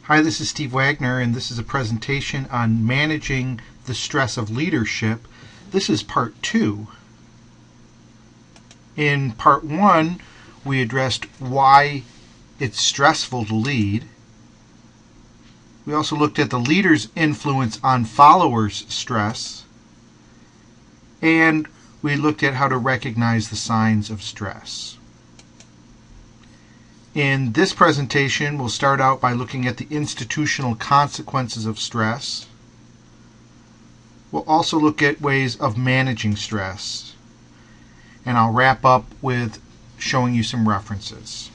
Hi, this is Steve Wagner, and this is a presentation on managing the stress of leadership. This is part 2. In part 1, we addressed why it's stressful to lead. We also looked at the leader's influence on followers' stress, and we looked at how to recognize the signs of stress. In this presentation, we'll start out by looking at the institutional consequences of stress. We'll also look at ways of managing stress. And I'll wrap up with showing you some references.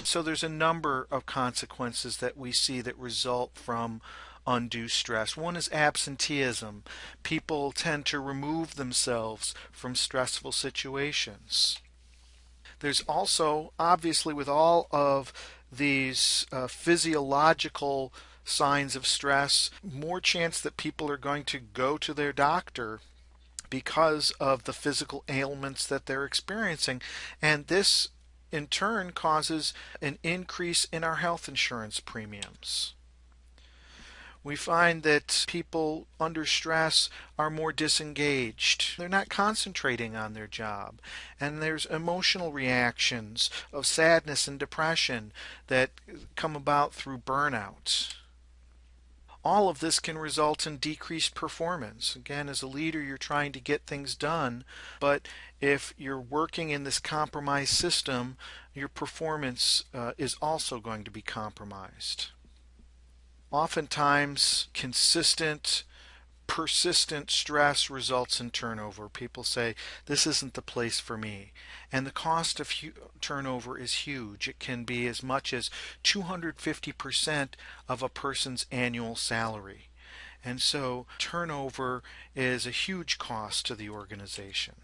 So there's a number of consequences that we see that result from undue stress. One is absenteeism. People tend to remove themselves from stressful situations. There's also, obviously, with all of these physiological signs of stress, more chance that people are going to go to their doctor because of the physical ailments that they're experiencing. And this, in turn, causes an increase in our health insurance premiums. We find that people under stress are more disengaged. They're not concentrating on their job. And there's emotional reactions of sadness and depression that come about through burnout. All of this can result in decreased performance. Again, as a leader, you're trying to get things done, but if you're working in this compromised system, your performance is also going to be compromised. Oftentimes, persistent stress results in turnover. People say, this isn't the place for me. And the cost of turnover is huge. It can be as much as 250% of a person's annual salary. And so turnover is a huge cost to the organization.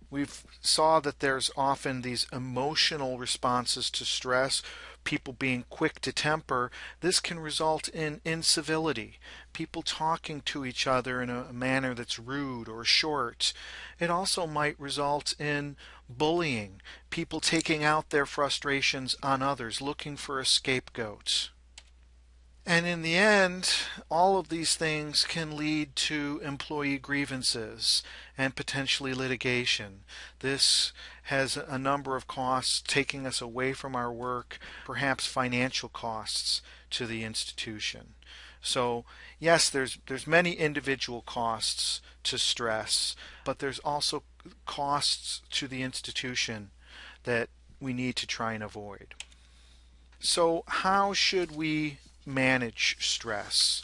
We've saw that there's often these emotional responses to stress, people being quick to temper. This can result in incivility, people talking to each other in a manner that's rude or short. It also might result in bullying, people taking out their frustrations on others, looking for a scapegoat. And in the end, all of these things can lead to employee grievances and potentially litigation. This has a number of costs, taking us away from our work, perhaps financial costs to the institution. So yes, there's many individual costs to stress, but there's also costs to the institution that we need to try and avoid. So how should we manage stress?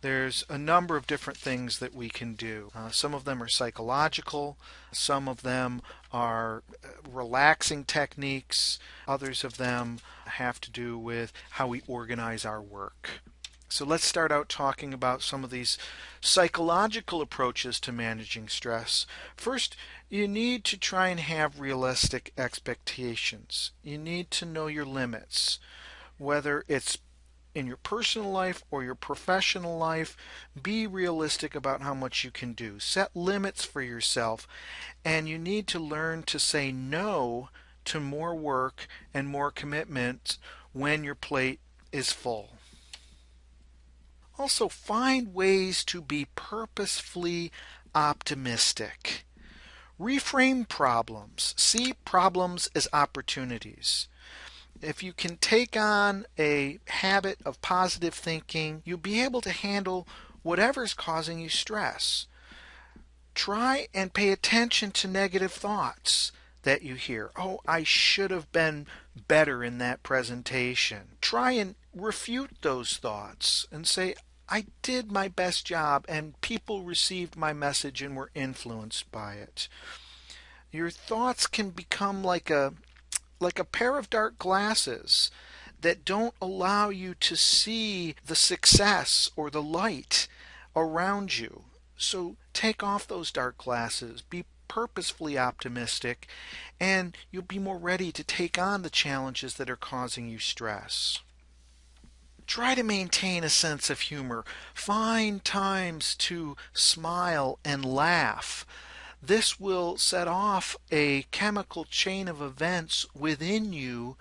There's a number of different things that we can do. Some of them are psychological, some of them are relaxing techniques, others of them have to do with how we organize our work. So let's start out talking about some of these psychological approaches to managing stress. First, you need to try and have realistic expectations. You need to know your limits, whether it's in your personal life or your professional life. Be realistic about how much you can do. Set limits for yourself, and you need to learn to say no to more work and more commitment when your plate is full. Also, find ways to be purposefully optimistic. Reframe problems. See problems as opportunities. If you can take on a habit of positive thinking, you'll be able to handle whatever's causing you stress. Try and pay attention to negative thoughts that you hear. Oh, I should have been better in that presentation. Try and refute those thoughts and say, I did my best job and people received my message and were influenced by it. Your thoughts can become like a pair of dark glasses that don't allow you to see the success or the light around you. So take off those dark glasses, be purposefully optimistic, and you'll be more ready to take on the challenges that are causing you stress. Try to maintain a sense of humor. Find times to smile and laugh. This will set off a chemical chain of events within you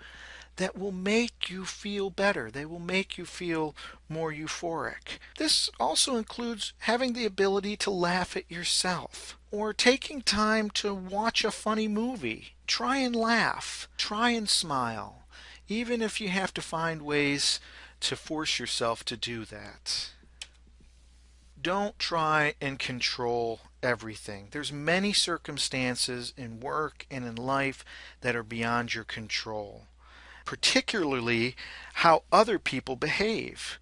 that will make you feel better. They will make you feel more euphoric. This also includes having the ability to laugh at yourself or taking time to watch a funny movie. Try and laugh. Try and smile, even if you have to find ways to force yourself to do that. Don't try and control everything. There's many circumstances in work and in life that are beyond your control, particularly how other people behave.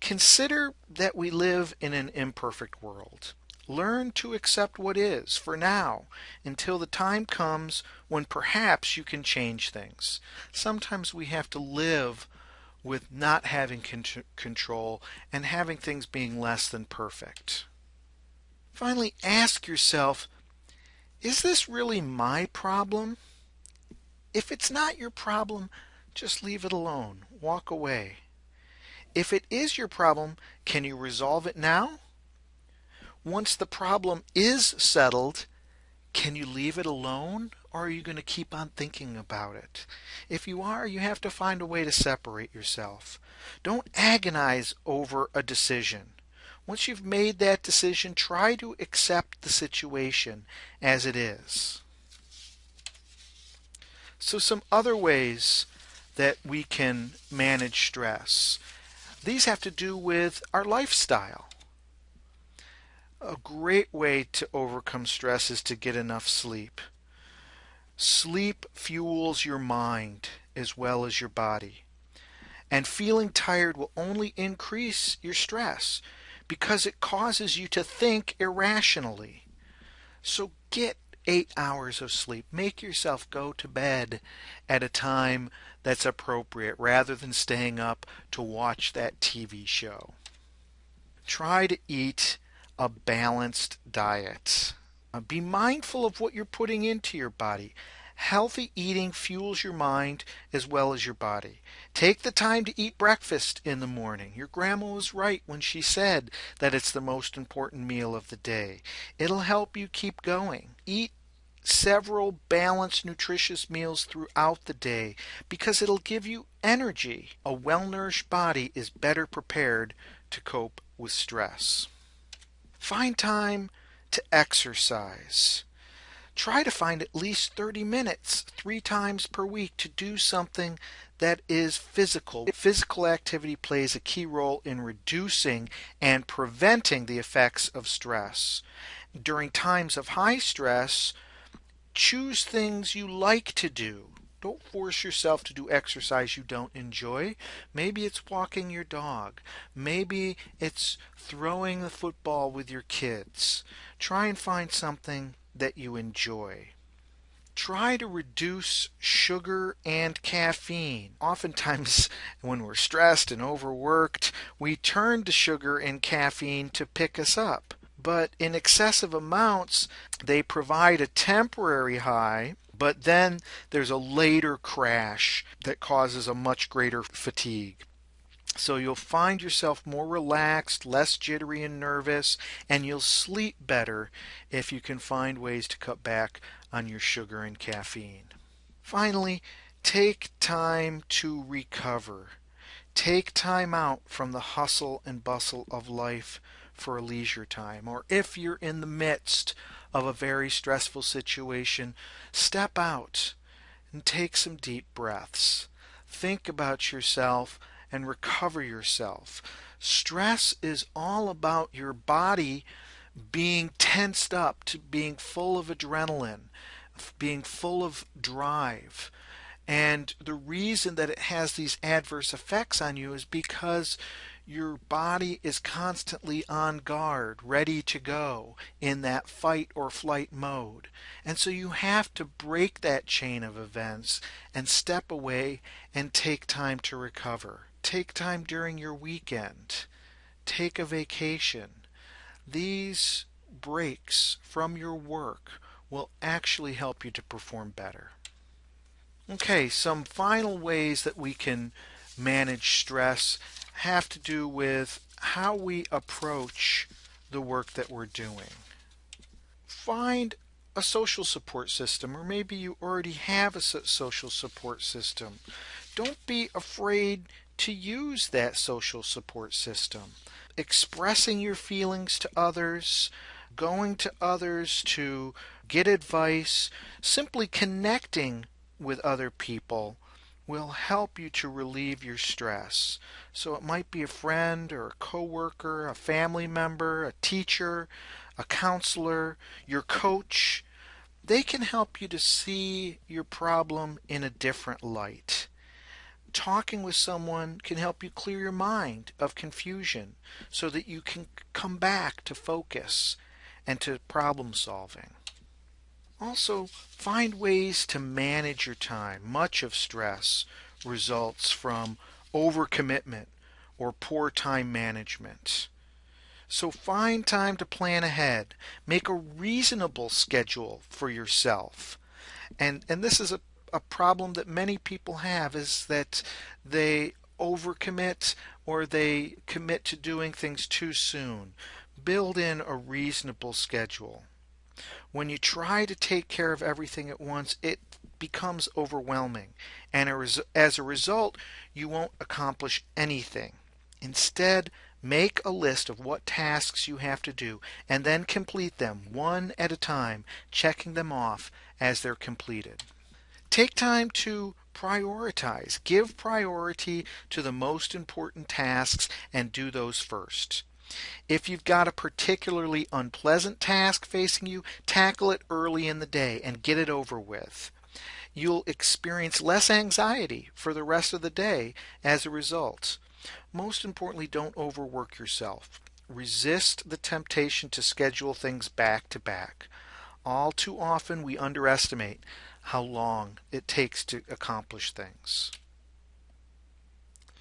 Consider that we live in an imperfect world. Learn to accept what is for now until the time comes when perhaps you can change things. Sometimes we have to live with not having control and having things being less than perfect. Finally, ask yourself, is this really my problem? If it's not your problem, just leave it alone. Walk away. If it is your problem, can you resolve it now? Once the problem is settled, can you leave it alone, or are you going to keep on thinking about it? If you are, you have to find a way to separate yourself. Don't agonize over a decision. Once you've made that decision, try to accept the situation as it is. So some other ways that we can manage stress. These have to do with our lifestyle. A great way to overcome stress is to get enough sleep. Sleep fuels your mind as well as your body. And feeling tired will only increase your stress because it causes you to think irrationally. So get 8 hours of sleep. Make yourself go to bed at a time that's appropriate rather than staying up to watch that TV show. Try to eat a balanced diet. Be mindful of what you're putting into your body. Healthy eating fuels your mind as well as your body. Take the time to eat breakfast in the morning. Your grandma was right when she said that it's the most important meal of the day. It'll help you keep going. Eat several balanced, nutritious meals throughout the day because it'll give you energy. A well-nourished body is better prepared to cope with stress. Find time to exercise. Try to find at least 30 minutes 3 times per week to do something that is physical. Physical activity plays a key role in reducing and preventing the effects of stress. During times of high stress, choose things you like to do. Don't force yourself to do exercise you don't enjoy. Maybe it's walking your dog. Maybe it's throwing the football with your kids. Try and find something that you enjoy. Try to reduce sugar and caffeine. Oftentimes, when we're stressed and overworked, we turn to sugar and caffeine to pick us up. But in excessive amounts, they provide a temporary high, but then there's a later crash that causes a much greater fatigue. So you'll find yourself more relaxed, less jittery and nervous, and you'll sleep better if you can find ways to cut back on your sugar and caffeine. Finally, take time to recover. Take time out from the hustle and bustle of life for a leisure time. Or if you're in the midst of a very stressful situation, step out and take some deep breaths. Think about yourself and recover yourself. Stress is all about your body being tensed up, to being full of adrenaline, being full of drive. And the reason that it has these adverse effects on you is because your body is constantly on guard, ready to go in that fight or flight mode. And so you have to break that chain of events and step away and take time to recover. Take time during your weekend. Take a vacation. These breaks from your work will actually help you to perform better. Okay, some final ways that we can manage stress have to do with how we approach the work that we're doing. Find a social support system, or maybe you already have a social support system don't be afraid to use that social support system. Expressing your feelings to others, going to others to get advice, simply connecting with other people will help you to relieve your stress. So it might be a friend or a coworker, a family member, a teacher, a counselor, your coach. They can help you to see your problem in a different light. Talking with someone can help you clear your mind of confusion so that you can come back to focus and to problem solving. Also, find ways to manage your time. Much of stress results from overcommitment or poor time management. So find time to plan ahead. Make a reasonable schedule for yourself. And this is a problem that many people have, is that they overcommit or they commit to doing things too soon. Build in a reasonable schedule. When you try to take care of everything at once, it becomes overwhelming, and as a result, you won't accomplish anything. Instead, make a list of what tasks you have to do and then complete them one at a time, checking them off as they're completed. Take time to prioritize. Give priority to the most important tasks and do those first. If you've got a particularly unpleasant task facing you, tackle it early in the day and get it over with. You'll experience less anxiety for the rest of the day as a result. Most importantly, don't overwork yourself. Resist the temptation to schedule things back to back. All too often we underestimate how long it takes to accomplish things.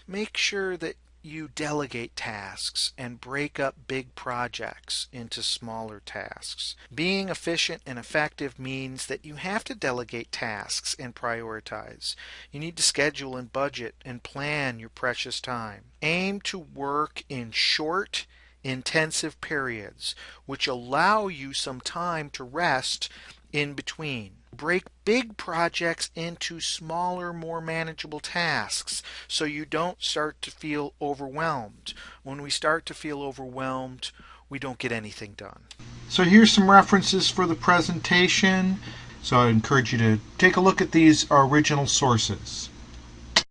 Make sure that you delegate tasks and break up big projects into smaller tasks. Being efficient and effective means that you have to delegate tasks and prioritize. You need to schedule and budget and plan your precious time. Aim to work in short, intensive periods, which allow you some time to rest in between. Break big projects into smaller, more manageable tasks so you don't start to feel overwhelmed. When we start to feel overwhelmed, we don't get anything done. So here's some references for the presentation. So I encourage you to take a look at these original sources.